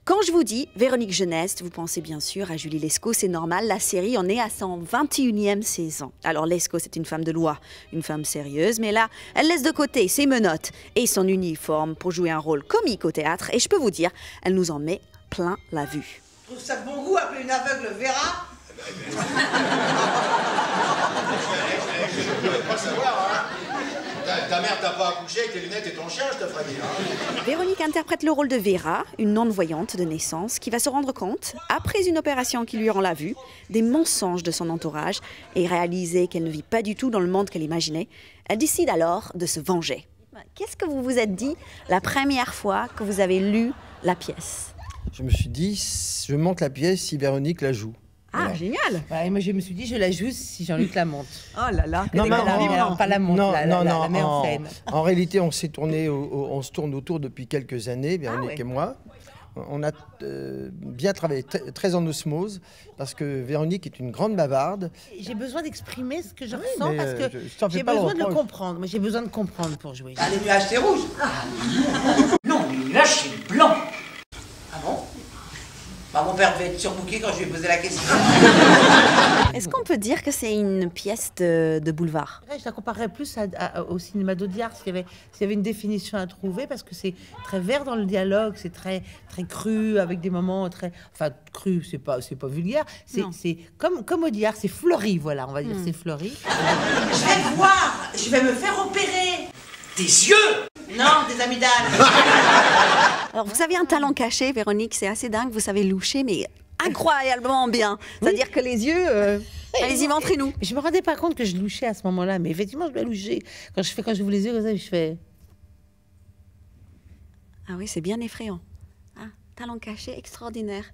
Quand je vous dis Véronique Jeunesse, vous pensez bien sûr à Julie Lescaut, c'est normal, la série en est à son 21e saison. Alors Lescaut, c'est une femme de loi, une femme sérieuse, mais là, elle laisse de côté ses menottes et son uniforme pour jouer un rôle comique au théâtre, et je peux vous dire, elle nous en met plein la vue. Je trouve ça de bon goût, appeler une aveugle Vera. Je ne veux pas savoir, hein. Ta mère t'a pas accouché avec tes lunettes et ton chien, je te ferais dire. Hein. Véronique interprète le rôle de Vera, une non-voyante de naissance, qui va se rendre compte, après une opération qui lui rend la vue, des mensonges de son entourage et réaliser qu'elle ne vit pas du tout dans le monde qu'elle imaginait. Elle décide alors de se venger. Qu'est-ce que vous vous êtes dit la première fois que vous avez lu la pièce? Je me suis dit, je monte la pièce si Véronique la joue. Ah, Voilà. génial! Ouais, moi je me suis dit, je la joue si Jean-Luc la monte. Oh là là! Non, mais Pas la monte, la met en scène. En réalité, on s'est tourné, on se tourne autour depuis quelques années, Véronique et moi. On a bien travaillé, très en osmose, parce que Véronique est une grande bavarde. J'ai besoin d'exprimer ce que je Oui, ressens mais, parce que je t'en fais j'ai pas le besoin de le reproche. comprendre. Moi j'ai besoin de comprendre pour jouer. Ah, les nuages, c'est rouge. Non, les nuages, c'est blanc. Ah bon? Bah, mon père devait être surbooké quand je lui ai posé la question. Est-ce qu'on peut dire que c'est une pièce de boulevard? Je la comparerais plus au cinéma d'Audiard s'il y avait une définition à trouver, parce que c'est très vert dans le dialogue, c'est très cru, avec des moments très... Enfin, cru, c'est pas vulgaire, c'est comme Audiard, c'est fleuri, voilà, on va dire, c'est fleuri. Je vais le voir. Je vais me faire opérer. Des yeux? Non, des amygdales. Alors, vous avez un talent caché, Véronique, c'est assez dingue, vous savez loucher, mais incroyablement bien. C'est-à-dire que les yeux, allez-y, montrez-nous. Je me rendais pas compte que je louchais à ce moment-là, mais effectivement, je dois loucher. Quand j'ouvre les yeux comme ça, je fais... Ah oui, c'est bien effrayant. Ah, talent caché extraordinaire.